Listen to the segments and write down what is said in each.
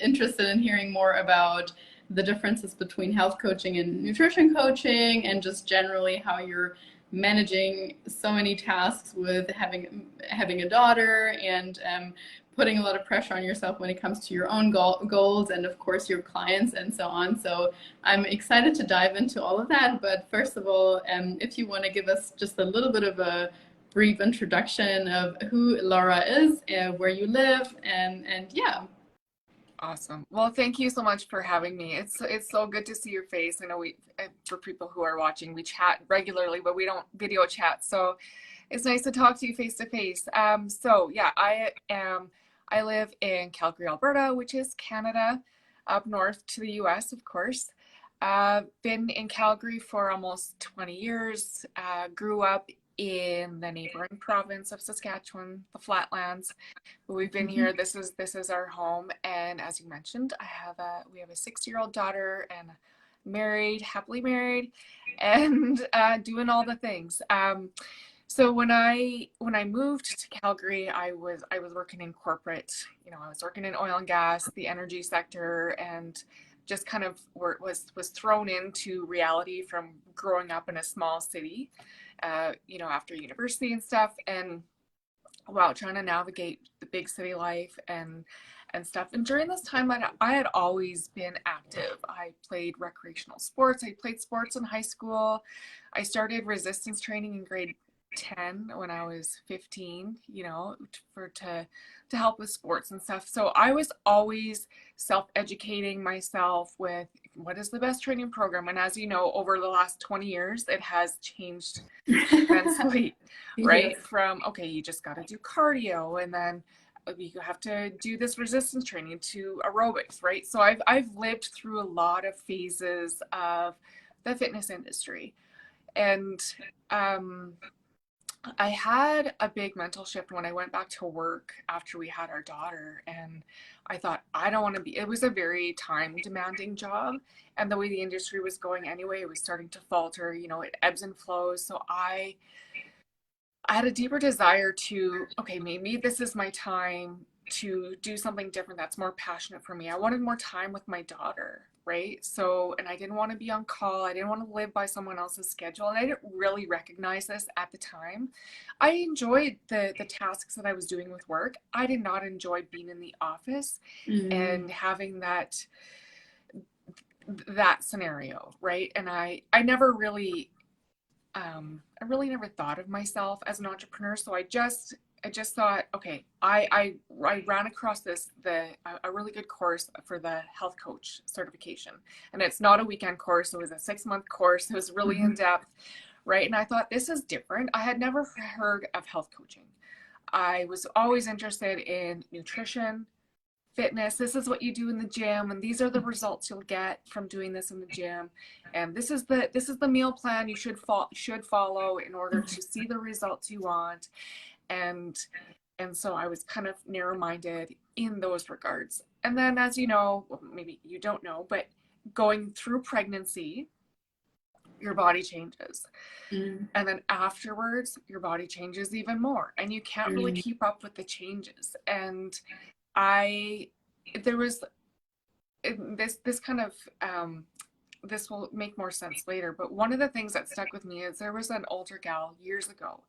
interested in hearing more about the differences between health coaching and nutrition coaching, and just generally how you're managing so many tasks with having a daughter, and putting a lot of pressure on yourself when it comes to your own goals, and of course your clients and so on. So I'm excited to dive into all of that. But first of all, if you want to give us just a little bit of a brief introduction of who Laura is, where you live, and yeah. Awesome. Well, thank you so much for having me. It's so good to see your face. I know for people who are watching, we chat regularly, but we don't video chat. So it's nice to talk to you face to face. So yeah, I live in Calgary, Alberta, which is Canada, up north to the US, of course. Been in Calgary for almost 20 years. Grew up in the neighboring province of Saskatchewan, the Flatlands. We've been here. This is our home, and as you mentioned, we have a 6-year-old daughter, and married, happily married, and doing all the things. So when I moved to Calgary, I was working in corporate. I was working in oil and gas, the energy sector, and just kind of was thrown into reality from growing up in a small city, after university and stuff, and wow, trying to navigate the big city life and stuff. And during this time, I had always been active. I played recreational sports. I played sports in high school. I started resistance training in grade 10 when I was 15, to help with sports and stuff. So I was always self-educating myself with what is the best training program. And as you know, over the last 20 years, it has changed immensely, right? Yes. From, okay, you just got to do cardio, and then you have to do this resistance training, to aerobics, right? So I've lived through a lot of phases of the fitness industry. And I had a big mental shift when I went back to work after we had our daughter, and I thought, I don't want to be, it was a very time demanding job, and the way the industry was going anyway, it was starting to falter, it ebbs and flows. So I had a deeper desire to, okay, maybe this is my time to do something different that's more passionate for me. I wanted more time with my daughter, right? So, and I didn't want to be on call. I didn't want to live by someone else's schedule. And I didn't really recognize this at the time. I enjoyed the tasks that I was doing with work. I did not enjoy being in the office and having that scenario, right? And I never really, I really never thought of myself as an entrepreneur. So I just thought, okay, I ran across a really good course for the health coach certification. And it's not a weekend course. It was a 6-month course. It was really in depth, right? And I thought, this is different. I had never heard of health coaching. I was always interested in nutrition, fitness. This is what you do in the gym, and these are the results you'll get from doing this in the gym, and this is the meal plan you should follow in order to see the results you want. And so I was kind of narrow-minded in those regards. And then, as you know, well, maybe you don't know, but going through pregnancy, your body changes. And then afterwards, your body changes even more, and you can't really keep up with the changes. And there was this kind of, this will make more sense later, but one of the things that stuck with me is there was an older gal years ago,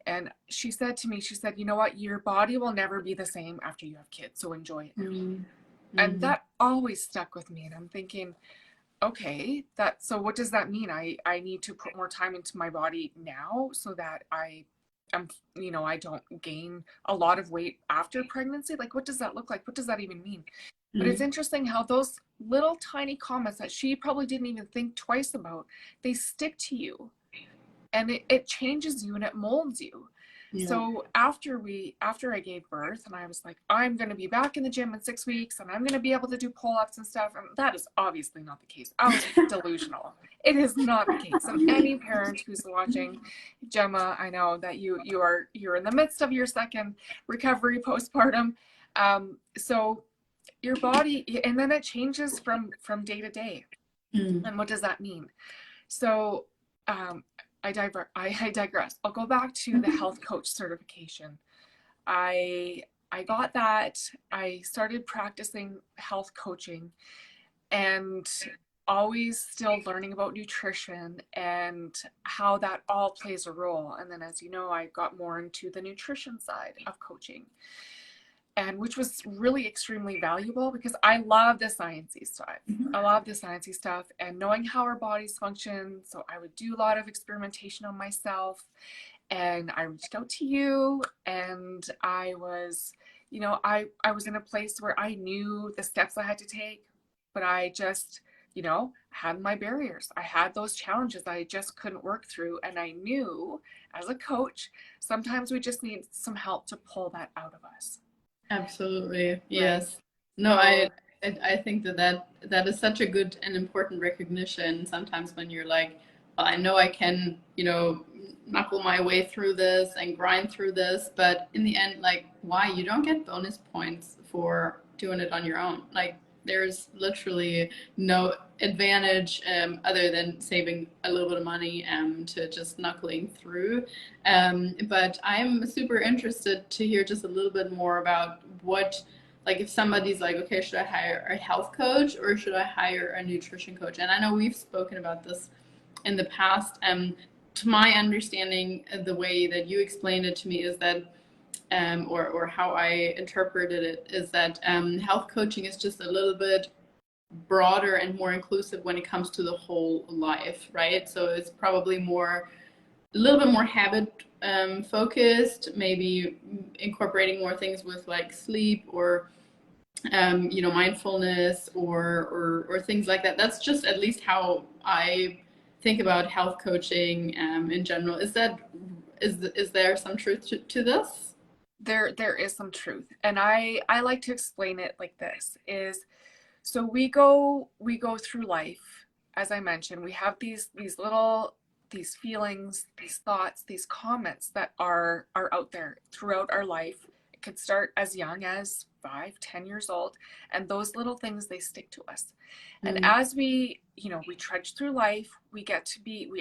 and she said to me, you know what, your body will never be the same after you have kids, so enjoy it now. And that always stuck with me, and I'm thinking, okay, so what does that mean? I need to put more time into my body now so that I don't gain a lot of weight after pregnancy. Like, what does that look like? What does that even mean? But it's interesting how those little tiny comments that she probably didn't even think twice about, they stick to you, and it changes you and it molds you. Yeah. So after I gave birth, and I was like, I'm going to be back in the gym in 6 weeks, and I'm going to be able to do pull-ups and stuff. And that is obviously not the case. I was delusional. It is not the case. And any parent who's watching, Gemma, I know that you're in the midst of your second recovery postpartum. So your body, and then it changes from day to day. And what does that mean? So, I digress. I'll go back to the health coach certification. I I got that. I started practicing health coaching and always still learning about nutrition and how that all plays a role. And then, as you know, I got more into the nutrition side of coaching, and which was really extremely valuable because I love the sciencey stuff. Mhm. I love the sciencey stuff and knowing how our bodies function. So I would do a lot of experimentation on myself, and I reached out to you, and I was, I was in a place where I knew the steps I had to take, but I just, had my barriers. I had those challenges I just couldn't work through. And I knew as a coach, sometimes we just need some help to pull that out of us. Absolutely. Right. Yes. No, So, I think that is such a good and important recognition sometimes when you're like, well, I know I can, knuckle my way through this and grind through this, but in the end, like, why? You don't get bonus points for doing it on your own. Like, there's literally no advantage other than saving a little bit of money to just knuckling through. But I'm super interested to hear just a little bit more about what, like, if somebody's like, okay, should I hire a health coach or should I hire a nutrition coach? And I know we've spoken about this in the past. To my understanding, the way that you explained it to me is that, or how I interpreted it, is that health coaching is just a little bit broader and more inclusive when it comes to the whole life, right? So it's probably a little bit more habit focused, maybe incorporating more things with like sleep or mindfulness or things like that. That's just at least how I think about health coaching in general. Is there some truth to this? there is some truth, and I like to explain it like this: is so we go through life, as I mentioned. We have these feelings, these thoughts, these comments that are out there throughout our life. It could start as young as 5, 10 years old, and those little things, they stick to us. And Mm, as we trudge through life, we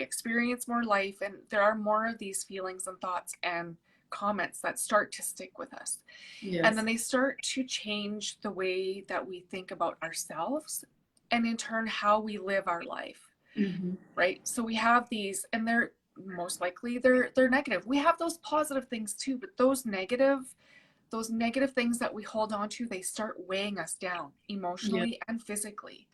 experience more life, and there are more of these feelings and thoughts and comments that start to stick with us. And then yes. they start to change the way that we think about ourselves, and in turn how we live our life. Hmm. Right? So we have these, and they're most likely they're negative. We have those positive things too, but those negative things that we hold on to, they start weighing us down Yeah. emotionally and physically.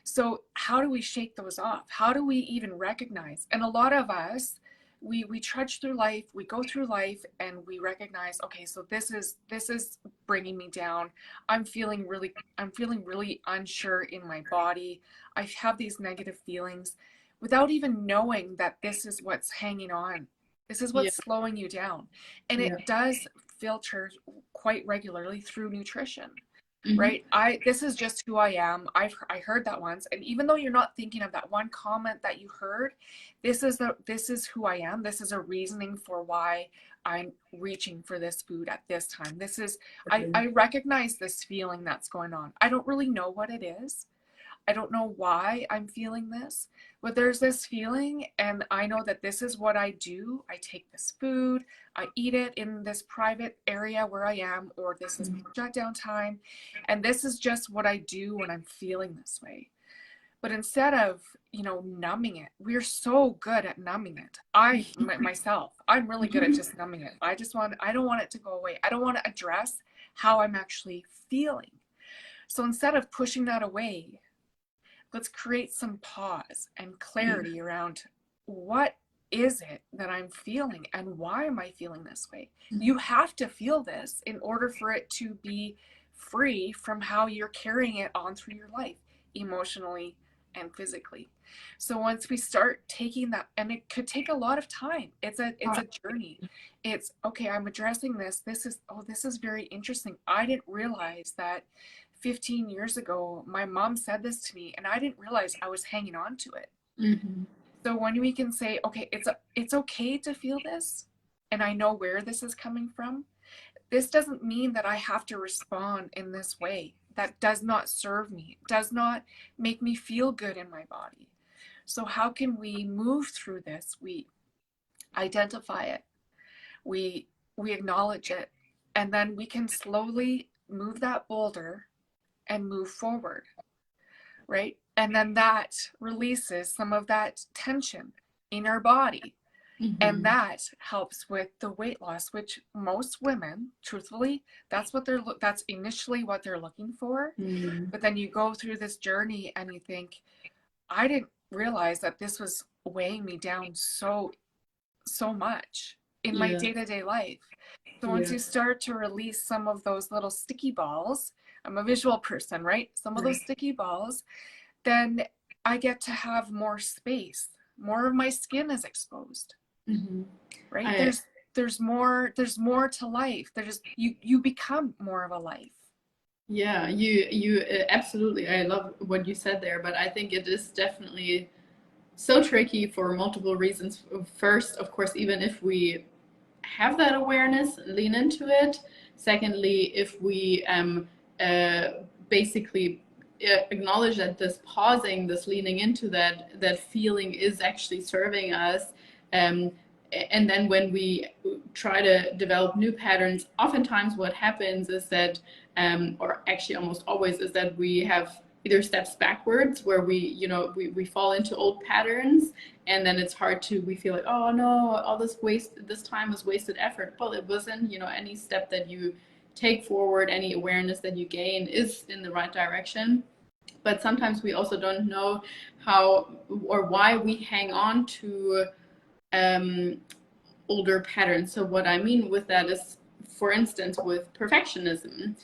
So how do we shake those off? How do we even recognize? And a lot of us, we trudge through life, we go through life, and we recognize, okay, so this is bringing me down. I'm feeling really unsure in my body. I have these negative feelings without even knowing that this is what's hanging on. This is Yeah. what's slowing you down. And Yeah. it does filter quite regularly through nutrition. Hmm. Right? This is just who I am. I heard that once, and even though you're not thinking of that one comment that you heard, this is who I am. This is a reasoning for why I'm reaching for this food at this time. This is I recognize this feeling that's going on. I don't really know what it is. I don't know why I'm feeling this, but there's this feeling, and I know that this is what I do. I take this food, I eat it in this private area where I am, or this is my shutdown time, and this is just what I do when I'm feeling this way. But instead of, numbing it, we're so good at numbing it. Myself, I'm really good at just numbing it. I don't want it to go away. I don't want to address how I'm actually feeling. So instead of pushing that away, let's create some pause and Yeah. clarity around what is it that I'm feeling and why am I feeling this way? You have to feel this in order for it to be free from how you're carrying it on through your life, emotionally and physically. So once we start taking that, and it could take a lot of time. It's a journey. It's okay, I'm addressing this. This is very interesting. I didn't realize that 15 years ago, my mom said this to me, and I didn't realize I was hanging on to it. Hmm. So when we can say, okay, it's okay to feel this, and I know where this is coming from, this doesn't mean that I have to respond in this way. That does not serve me, does not make me feel good in my body. So how can we move through this? We identify it, we we acknowledge it, And then we can slowly move that boulder and move forward, right? And then that releases some of that tension in our body. And that helps with the weight loss, which most women, truthfully, that's initially what they're looking for. But then you go through this journey and you think, I didn't realize that this was weighing me down so much in my day-to-day life. So once you start to release some of those little sticky balls, I'm a visual person, right? Some of those sticky balls, then I get to have more space. More of my skin is exposed. Right? There's more to life. There's you become more of a life. Yeah, you absolutely. I love what you said there, but I think it is definitely so tricky for multiple reasons. First, of course, even if we have that awareness, lean into it. Secondly, if we basically acknowledge that this pausing, this leaning into that feeling is actually serving us. And then when we try to develop new patterns, oftentimes what happens is that, or actually almost always, is that we have either steps backwards where we fall into old patterns, and then it's hard to, we feel like, oh no, all this time is wasted effort. Well, it wasn't. Any step that you take forward, any awareness that you gain is in the right direction. But sometimes we also don't know how or why we hang on to older patterns. So what I mean with that is, for instance, with perfectionism,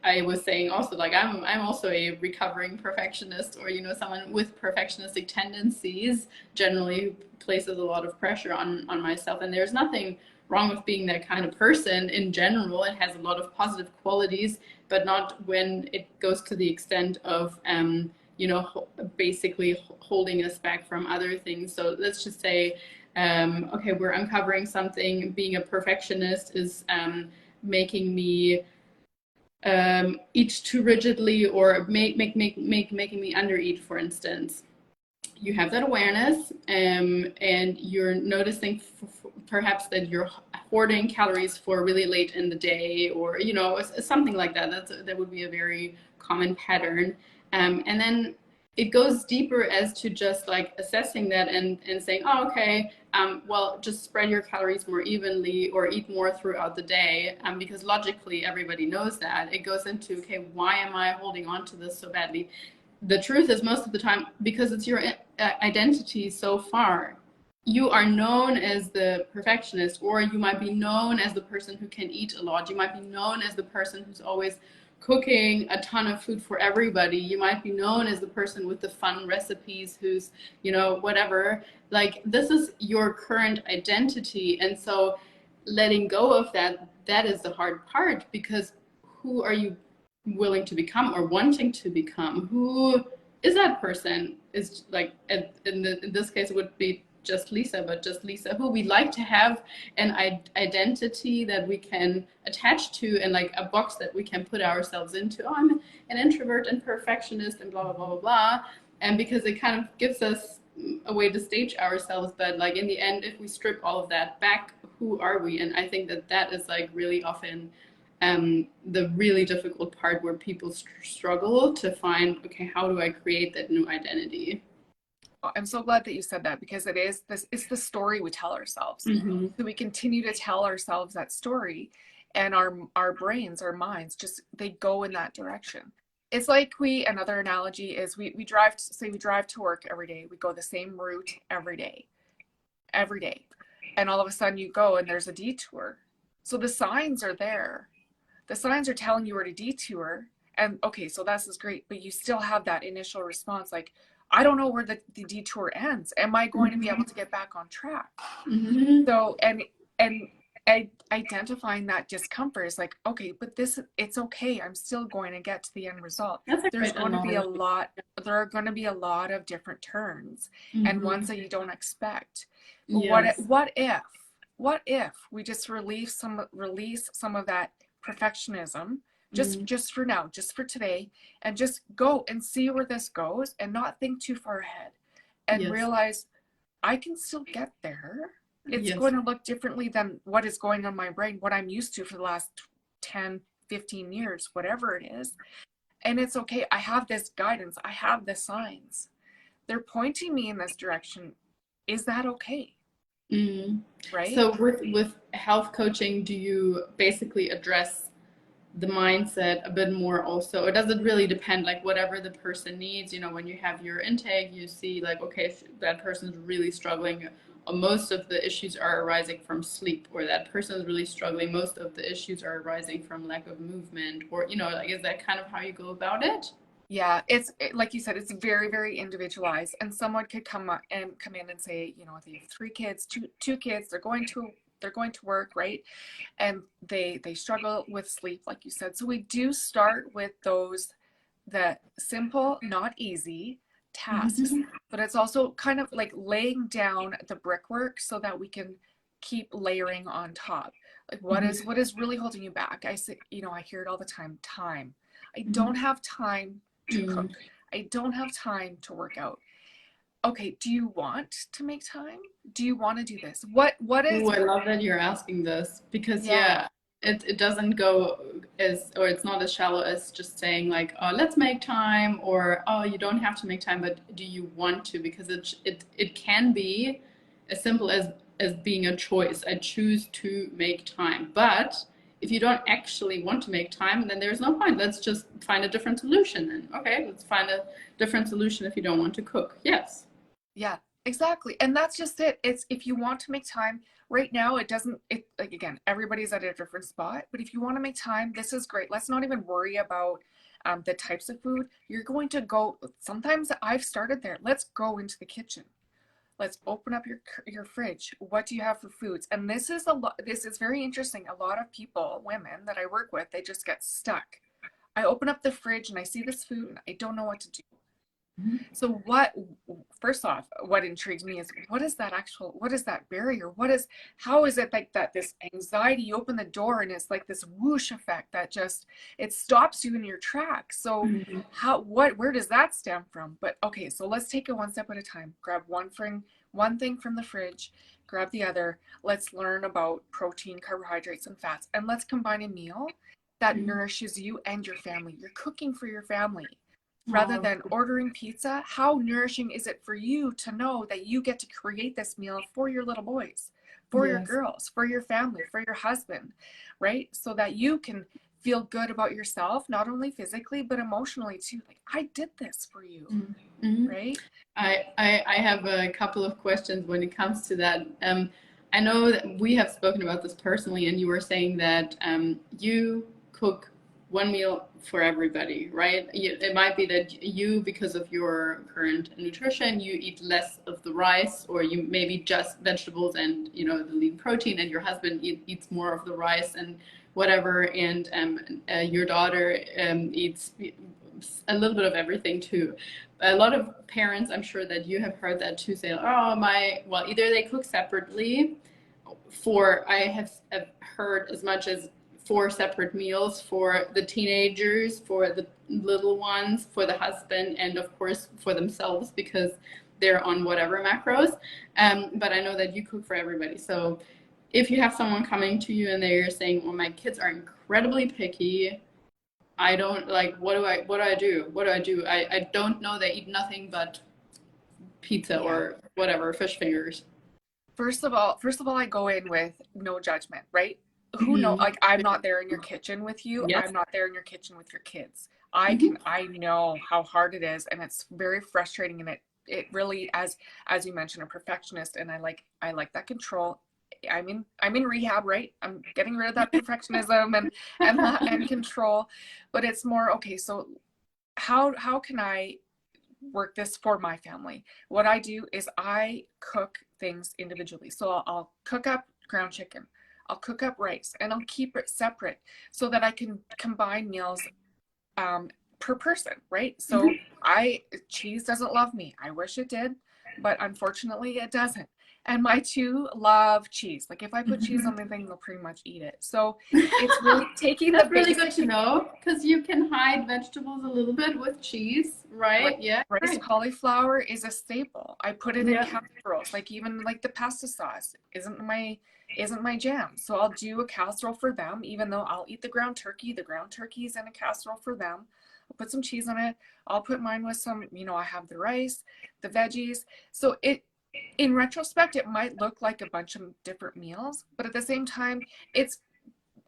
I was saying also, like, I'm also a recovering perfectionist, or someone with perfectionistic tendencies generally places a lot of pressure on myself, and there's nothing wrong with being that kind of person in general. It has a lot of positive qualities, but not when it goes to the extent of basically holding us back from other things. So let's just say, okay, we're uncovering something. Being a perfectionist is making me eat too rigidly, or making me undereat, for instance. You have that awareness, and you're noticing perhaps that you're hoarding calories for really late in the day, or something like that. That would be a very common pattern. And then it goes deeper as to just like assessing that and saying, oh, okay, well, just spread your calories more evenly or eat more throughout the day, because logically everybody knows that. It goes into, okay, why am I holding on to this so badly? The truth is, most of the time, because it's your identity so far. You are known as the perfectionist, or you might be known as the person who can eat a lot. You might be known as the person who's always cooking a ton of food for everybody. You might be known as the person with the fun recipes who's, whatever. Like, this is your current identity. And so letting go of that is the hard part, because who are you willing to become or wanting to become? Who is that person? Is like, in this case, it would be just Lisa, but just Lisa who we like to have an identity that we can attach to, and like a box that we can put ourselves into. Oh, I'm an introvert and perfectionist and blah, blah, blah, blah, blah. And because it kind of gives us a way to stage ourselves. But like, in the end, if we strip all of that back, who are we? And I think that is like really often the really difficult part, where people struggle to find, okay, how do I create that new identity? I'm so glad that you said that, because it's the story we tell ourselves. So we continue to tell ourselves that story, and our brains, our minds, just, they go in that direction. It's like another analogy is we drive to work every day. We go the same route every day. And all of a sudden you go and there's a detour. So the signs are there. The signs are telling you where to detour. And okay, so this is great, but you still have that initial response, like, I don't know where the detour ends. Am I going to be able to get back on track? So, and identifying that discomfort is like, okay, but it's okay. I'm still going to get to the end result. There are going to be a lot of different turns, and ones that you don't expect. Yes. What if we just release some of that perfectionism, just for now, just for today, and just go and see where this goes, and not think too far ahead, and realize I can still get there. It's Yes. going to look differently than what is going on in my brain, what I'm used to for the last 10, 15 years, whatever it is. And it's okay. I have this guidance. I have the signs. They're pointing me in this direction. Is that okay? Mm. Right? So with health coaching, do you basically address the mindset a bit more also, or does it really depend, like whatever the person needs? You know, when you have your intake, you see like, okay, if that person's really struggling, most of the issues are arising from sleep, or that person is really struggling, most of the issues are arising from lack of movement, or, you know, like, is that kind of how you go about it? Yeah, like you said, it's very, very individualized. And someone could come in and say, you know, they have 3 kids, two kids, they're going to work, right? And they struggle with sleep, like you said. So we do start with those, the simple, not easy tasks, but it's also kind of like laying down the brickwork so that we can keep layering on top. Like what is really holding you back? I say, you know, I hear it all the time, time. I don't have time to cook. I don't have time to work out. Okay, do you want to make time? Do you want to do this? What Ooh, is I love that you're asking this because Yeah, yeah, it doesn't go as, or it's not as shallow as just saying like, oh, let's make time, or oh, you don't have to make time, but do you want to? Because it can be as simple as being a choice. I choose to make time. But if you don't actually want to make time, then there's no point. Let's just find a different solution then. Okay, let's find a different solution if you don't want to cook. Yes. yeah, exactly. And that's just it. It's if you want to make time right now, it like again, everybody's at a different spot, but if you want to make time, this is great. Let's not even worry about the types of food. You're going to go, sometimes I've started there. Let's go into the kitchen. Let's open up your fridge. What do you have for foods? And this is very interesting. A lot of people, women that I work with, they just get stuck. I open up the fridge and I see this food and I don't know what to do. So first off, what intrigues me is what is that barrier? How is it like that? This anxiety, you open the door and it's like this whoosh effect that just, it stops you in your tracks. So where does that stem from? But okay, so let's take it one step at a time. Grab one thing from the fridge, grab the other. Let's learn about protein, carbohydrates, and fats, and let's combine a meal that nourishes you and your family. You're cooking for your family rather Oh, than ordering pizza. How nourishing is it for you to know that you get to create this meal for your little boys, for your yes. girls, for your family, for your husband, right? So that you can feel good about yourself, not only physically, but emotionally too. Like, I did this for you, Mm-hmm. right? I have a couple of questions when it comes to that. I know that we have spoken about this personally, and you were saying that you cook one meal for everybody, right? It might be that you, because of your current nutrition, you eat less of the rice, or you maybe just vegetables and, you know, the lean protein, and your husband eats more of the rice and whatever, and your daughter eats a little bit of everything too. A lot of parents, I'm sure that you have heard that too, say, oh, well, either they cook separately I've heard as much as 4 separate meals for the teenagers, for the little ones, for the husband, and of course for themselves because they're on whatever macros. But I know that you cook for everybody. So if you have someone coming to you and they're saying, well, my kids are incredibly picky, I don't like, what do I do? I don't know, they eat nothing but pizza Yeah. or whatever, fish fingers. First of all, I go in with no judgment, right? Who know, Mm-hmm. like, I'm not there in your kitchen with you. Yes. I'm not there in your kitchen with your kids. Mm-hmm. I know how hard it is, and it's very frustrating, and it really, as you mentioned, a perfectionist, and I like that control. I'm in rehab, right? I'm getting rid of that perfectionism and control, but it's more okay. So how can I work this for my family? What I do is I cook things individually. So I'll cook up ground chicken, I'll cook up rice, and I'll keep it separate so that I can combine meals per person, right? So cheese doesn't love me. I wish it did, but unfortunately it doesn't. And my two love cheese. Like if I put cheese on anything, they'll pretty much eat it. So it's really taking That's the really good basic to know because you can hide vegetables a little bit with cheese, right? Yeah, rice great. cauliflower is a staple. I put it in Yeah. casseroles, like even like the pasta sauce isn't my jam. So I'll do a casserole for them, even though I'll eat the ground turkey. The ground turkey is in a casserole for them. I'll put some cheese on it. I'll put mine with some, I have the rice, the veggies. So in retrospect, it might look like a bunch of different meals, but at the same time, it's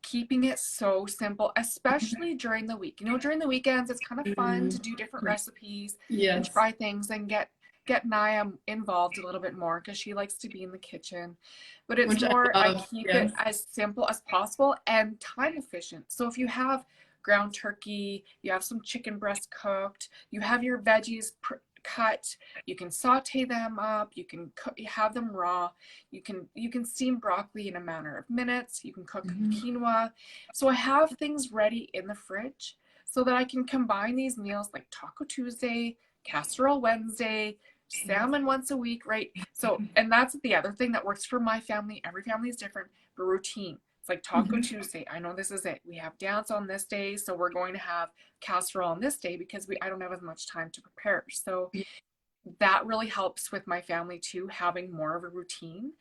keeping it so simple, especially during the week. During the weekends, it's kind of fun to do different recipes and Yes. try things and get Naya involved a little bit more because she likes to be in the kitchen. But it's Which I more, I love. keep it Yes. as simple as possible and time efficient. So if you have ground turkey, you have some chicken breast cooked, you have your veggies cut, you can saute them up, you can have them raw, you can steam broccoli in a matter of minutes, you can cook quinoa. So I have things ready in the fridge so that I can combine these meals like Taco Tuesday, Casserole Wednesday, salmon once a week, right? So, and that's the other thing that works for my family. Every family is different, but routine. It's like Taco Tuesday. I know this is it. We have dance on this day, so we're going to have casserole on this day because I don't have as much time to prepare. So that really helps with my family too, having more of a routine.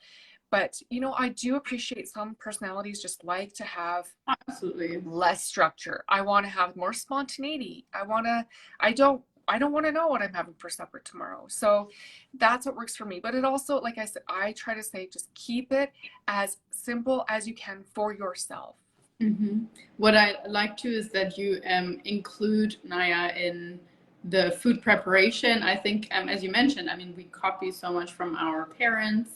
But I do appreciate some personalities just like to have Absolutely. less structure. I want to have more spontaneity. I don't want to know what I'm having for supper tomorrow. So that's what works for me. But it also, like I said, I try to say just keep it as simple as you can for yourself. What I like too is that you include Naya in the food preparation. I think, as you mentioned, I mean, we copy so much from our parents,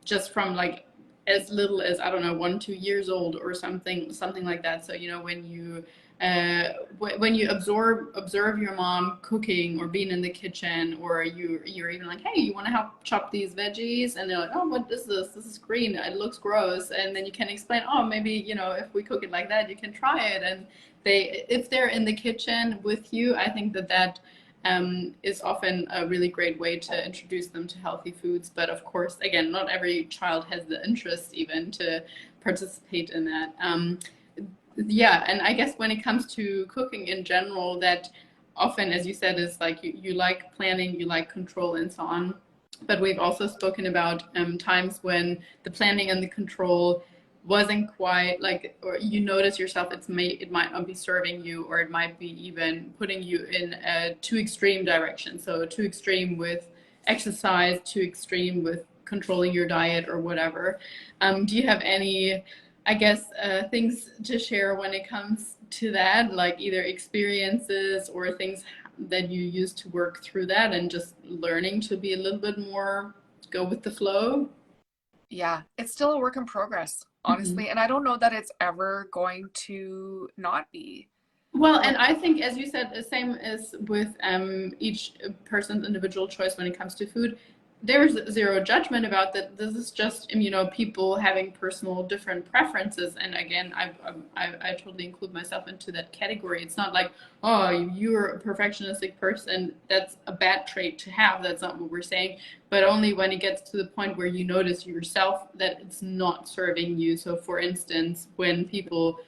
just from like as little as, I don't know, 1, 2 years old or something like that. So when you observe your mom cooking or being in the kitchen, or you're even like, hey, you want to help chop these veggies, and they're like, oh, what is this is green, it looks gross, and then you can explain, oh, maybe if we cook it like that, you can try it. And if they're in the kitchen with you, I think that is often a really great way to introduce them to healthy foods. But of course, again, not every child has the interest even to participate in that. Yeah, and I guess when it comes to cooking in general, that often, as you said, is like you like planning, you like control, and so on. But we've also spoken about times when the planning and the control wasn't quite like, or you notice yourself, it might not be serving you, or it might be even putting you in a too extreme direction. So too extreme with exercise, too extreme with controlling your diet or whatever. Do you have any, I guess, things to share when it comes to that, like either experiences or things that you use to work through that, and just learning to be a little bit more go with the flow? Yeah, it's still a work in progress, honestly. And I don't know that it's ever going to not be. Well, Like, and I think, as you said, the same as with each person's individual choice when it comes to food. There's zero judgment about that. This is just, people having personal different preferences. And again, I totally include myself into that category. It's not like, oh, you're a perfectionistic person. That's a bad trait to have. That's not what we're saying. But only when it gets to the point where you notice yourself that it's not serving you. So, for instance, when people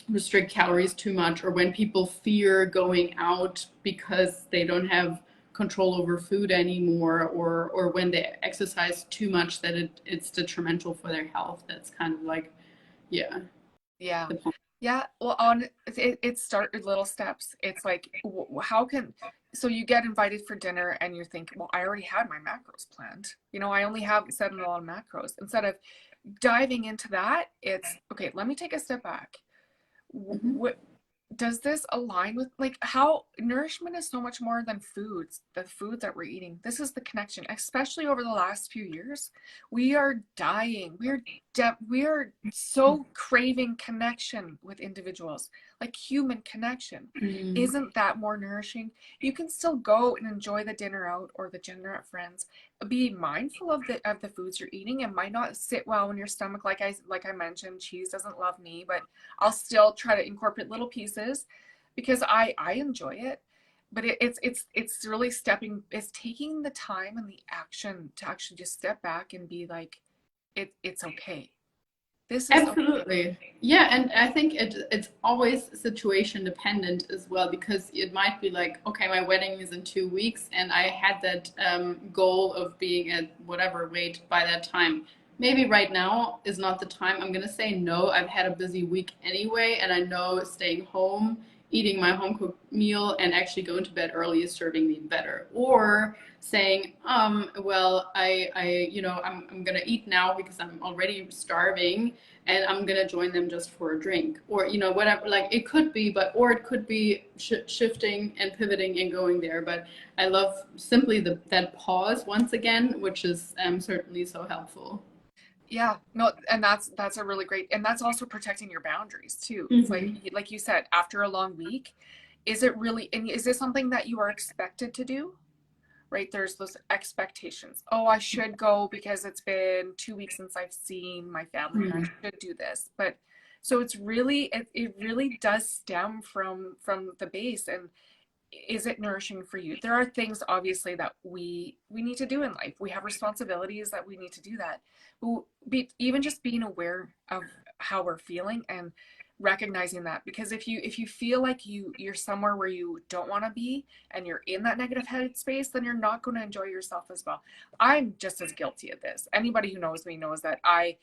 restrict calories too much, or when people fear going out because they don't have control over food anymore, or when they exercise too much that it's detrimental for their health. That's kind of like, yeah, yeah. the point. Yeah, well, it started little steps. It's like, so you get invited for dinner and you think, well, I already had my macros planned. I only have set a lot of macros. Instead of diving into that, it's okay, let me take a step back. What does this align with, like, how nourishment is so much more than the food that we're eating? This is the connection, especially over the last few years. We are dying. We are so craving connection with individuals, like human connection. Isn't that more nourishing? You can still go and enjoy the dinner out or the dinner at friends. Be mindful of the foods you're eating. It might not sit well in your stomach, like I mentioned. Cheese doesn't love me, but I'll still try to incorporate little pieces because I enjoy it. it's really it's taking the time and the action to actually just step back and be like, it's okay. This is okay. Absolutely. Yeah, and I think it's always situation dependent as well, because it might be like, okay, my wedding is in 2 weeks and I had that goal of being at whatever weight by that time. Maybe right now is not the time. I'm gonna say no. I've had a busy week anyway, and I know staying home, eating my home cooked meal, and actually going to bed early is serving me better. Or saying, well, I'm gonna eat now because I'm already starving, and I'm gonna join them just for a drink, or whatever. Like it could be, or it could be shifting and pivoting and going there. But I love simply that pause once again, which is certainly so helpful. Yeah, no, and that's a really great, and that's also protecting your boundaries too. It's Hmm. like you said, after a long week, is it really, and is this something that you are expected to do? Right? There's those expectations. Oh, I should go because it's been 2 weeks since I've seen my family and I should do this. But so it's really, it really does stem from the base. And is it nourishing for you? There are things obviously that we need to do in life. We have responsibilities that we need to do that. Even just being aware of how we're feeling and recognizing that, because if you feel like you're somewhere where you don't want to be and you're in that negative headspace, then you're not going to enjoy yourself as well. I'm just as guilty of this. Anybody who knows me knows that I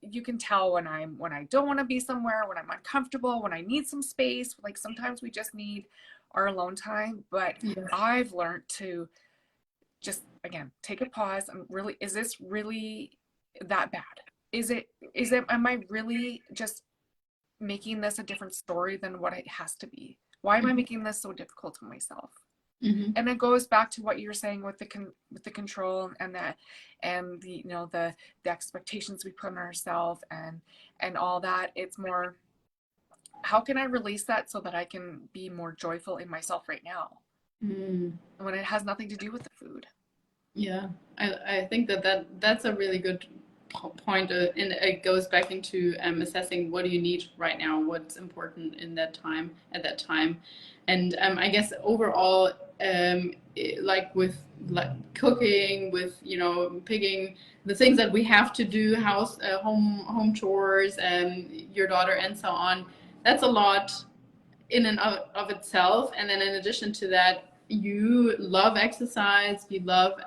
you can tell when I don't want to be somewhere, when I'm uncomfortable, when I need some space. Like sometimes we just need our alone time. But Yes. I've learned to just, again, take a pause and really, is this really that bad? Is it am I really just making this a different story than what it has to be? Why am I making this so difficult on myself? Hmm. And it goes back to what you were saying with the control and that, and the expectations we put on ourselves and all that. It's more, how can I release that so that I can be more joyful in myself right now Mm. when it has nothing to do with the food? Yeah, I think that's a really good point, and it goes back into assessing what do you need right now, what's important in that time at that time, and I guess overall, like with like cooking, with picking the things that we have to do, house, home chores, and your daughter, and so on. That's a lot in and of itself. And then in addition to that, you love exercise, you love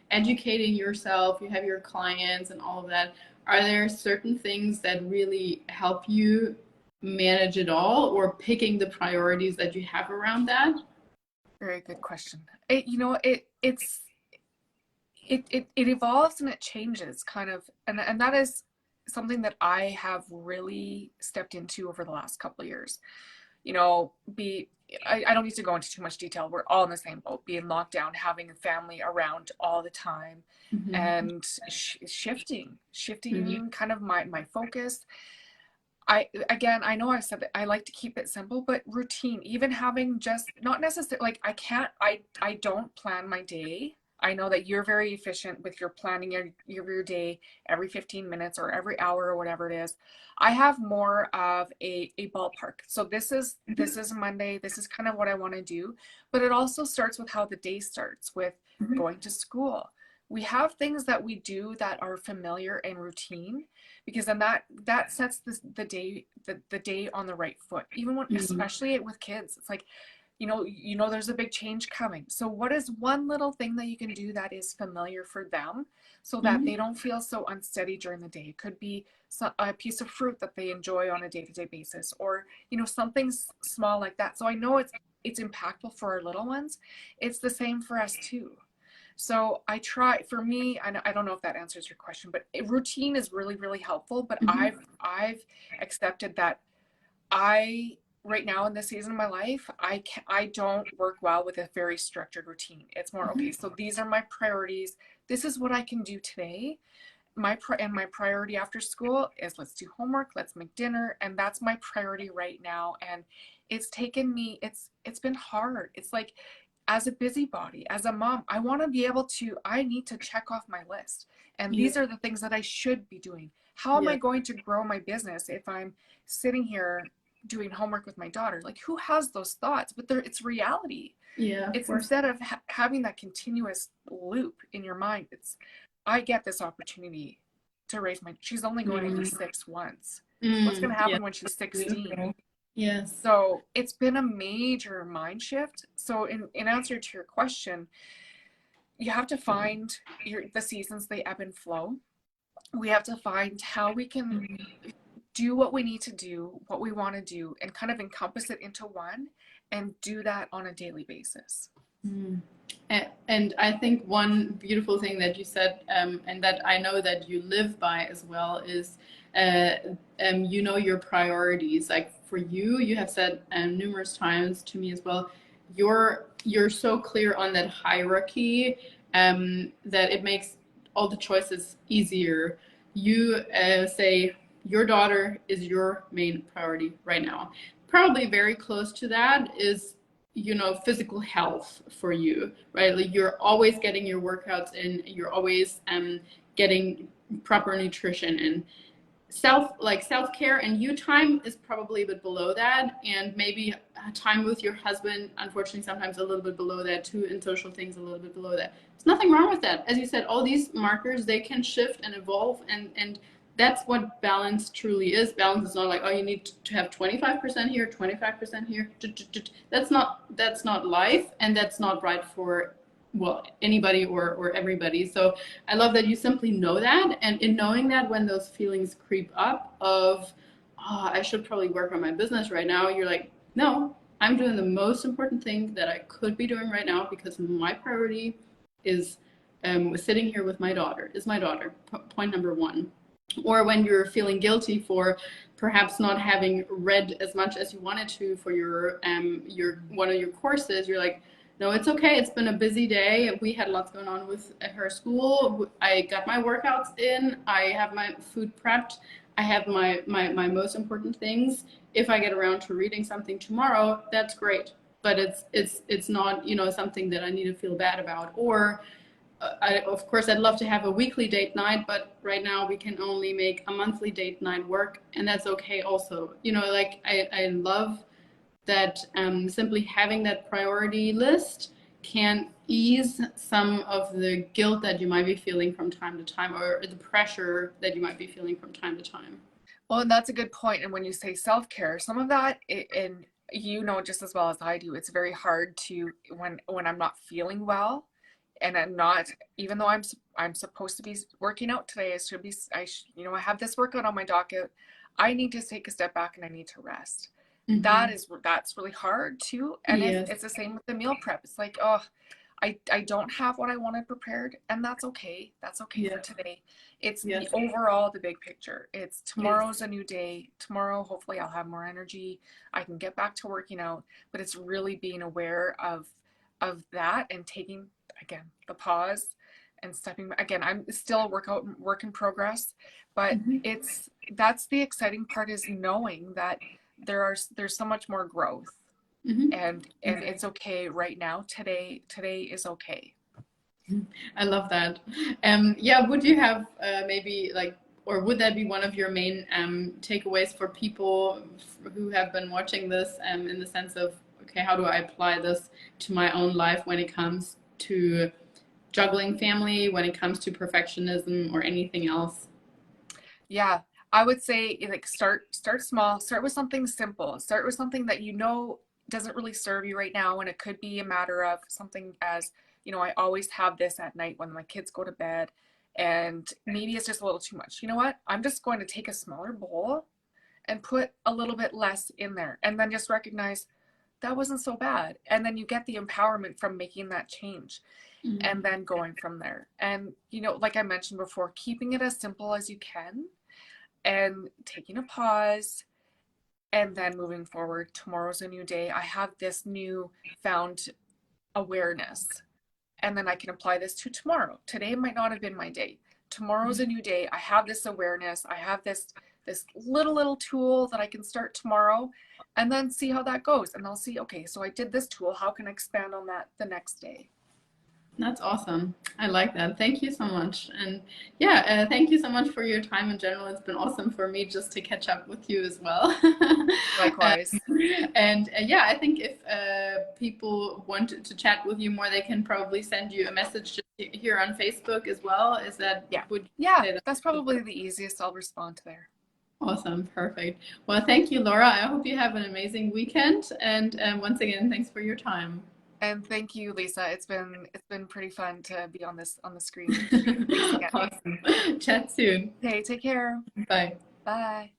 educating yourself, you have your clients and all of that. Are there certain things that really help you manage it all, or picking the priorities that you have around that? Very good question. It evolves and it changes kind of, and that is something that I have really stepped into over the last couple of years. You know, I don't need to go into too much detail. We're all in the same boat, being locked down, having a family around all the time, Mm-hmm. and Mm-hmm. shifting kind of my focus. I know I said that I like to keep it simple, but routine, even having just not necessarily like I don't plan my day. I know that you're very efficient with your planning your day every 15 minutes or every hour or whatever it is. I have more of a ballpark. So this is Monday. This is kind of what I want to do, but it also starts with how the day starts with Mm-hmm. going to school. We have things that we do that are familiar and routine, because then that sets the day on the right foot, even when, Mm-hmm. especially with kids. It's like, there's a big change coming, so what is one little thing that you can do that is familiar for them so that Mm-hmm. they don't feel so unsteady during the day? It could be a piece of fruit that they enjoy on a day-to-day basis, or something small like that. So I know it's impactful for our little ones. It's the same for us too. So I try, for me, I don't know if that answers your question, but routine is really, really helpful. But Mm-hmm. I've accepted that I right now in this season of my life, I don't work well with a very structured routine. It's more, okay, so these are my priorities. This is what I can do today. My priority after school is, let's do homework, let's make dinner, and that's my priority right now. And it's been hard. It's like, as a busybody, as a mom, I need to check off my list. And Yeah. these are the things that I should be doing. How am I Yeah. going to grow my business if I'm sitting here doing homework with my daughter. Like, who has those thoughts? But it's reality. Yeah, of It's course. instead of having that continuous loop in your mind, it's, I get this opportunity to raise my, she's only going to be 6 once. What's going to Yeah, happen when she's 16? yes. So it's been a major mind shift. So in answer to your question, you have to find the seasons, they ebb and flow. We have to find how we can do what we need to do, what we want to do, and kind of encompass it into one and do that on a daily basis. Mm. And I think one beautiful thing that you said, and that I know that you live by as well, is you know your priorities. Like for you, you have said numerous times to me as well, you're so clear on that hierarchy that it makes all the choices easier. You say your daughter is your main priority right now. Probably very close to that is, you know, physical health for you, right? Like you're always getting your workouts in, you're always getting proper nutrition in. Self-care and you time is probably a bit below that, and maybe time with your husband, unfortunately sometimes a little bit below that too, and social things a little bit below that. There's nothing wrong with that. As you said, all these markers, they can shift and evolve, and that's what balance truly is. Balance is not like, oh, you need to have 25% here, 25% here. That's not life, and that's not right for, well, anybody or everybody. So I love that you simply know that, and in knowing that when those feelings creep up of, oh, I should probably work on my business right now, you're like, no, I'm doing the most important thing that I could be doing right now, because my priority is sitting here with my daughter, point number one. Or when you're feeling guilty for perhaps not having read as much as you wanted to for your one of your courses, you're like, no, it's okay. It's been a busy day. We had lots going on with her school. I got my workouts in. I have my food prepped. I have my most important things. If I get around to reading something tomorrow, that's great. But it's not, you know, something that I need to feel bad about. Or of course, I'd love to have a weekly date night, but right now we can only make a monthly date night work, and that's okay also. You know, like I love that simply having that priority list can ease some of the guilt that you might be feeling from time to time, or the pressure that you might be feeling from time to time. Well, and that's a good point. And when you say self-care, some of that, and you know just as well as I do, it's very hard to, when I'm not feeling well, and I'm not, even though I'm supposed to be working out today, you know, I have this workout on my docket, I need to take a step back and I need to rest. Mm-hmm. That's really hard too. And Yes. it's the same with the meal prep. It's like, oh, I don't have what I wanted prepared, and that's okay. That's okay for Yes. today. It's the Yes. overall, the big picture. It's Yes. tomorrow's a new day. Tomorrow, hopefully I'll have more energy. I can get back to working out, but it's really being aware of that and taking, again, the pause and stepping again. I'm still a work in progress, but Mm-hmm. that's the exciting part, is knowing that there's so much more growth, Mm-hmm. and it's okay right now. Today is okay. I love that. Yeah, would you have maybe like, or would that be one of your main takeaways for people who have been watching this, in the sense of, okay, how do I apply this to my own life when it comes to juggling family, when it comes to perfectionism or anything else? Yeah, I would say, like, start small. Start with something simple. Start with something that you know doesn't really serve you right now, and it could be a matter of something as, you know, I always have this at night when my kids go to bed, and maybe it's just a little too much. You know what? I'm just going to take a smaller bowl and put a little bit less in there, and then just recognize that wasn't so bad. And then you get the empowerment from making that change, Mm-hmm. and then going from there. And, you know, like I mentioned before, keeping it as simple as you can, and taking a pause, and then moving forward. Tomorrow's a new day. I have this new found awareness, and then I can apply this to tomorrow. Today might not have been my day. Tomorrow's a new day. I have this awareness. I have this little tool that I can start tomorrow, and then see how that goes. And I'll see, okay, so I did this tool. How can I expand on that the next day? That's awesome. I like that. Thank you so much. And yeah, thank you so much for your time in general. It's been awesome for me just to catch up with you as well. Likewise. And yeah, I think if people want to chat with you more, they can probably send you a message just here on Facebook as well. Is that, Yeah. would you Yeah, say that's probably the easiest. I'll respond there. awesome? Perfect. Well, thank you, Laura. I hope you have an amazing weekend. And once again, thanks for your time. And thank you, Lisa. It's been pretty fun to be on the screen. Thanks again. Awesome. Chat soon. Okay, take care. Bye. Bye.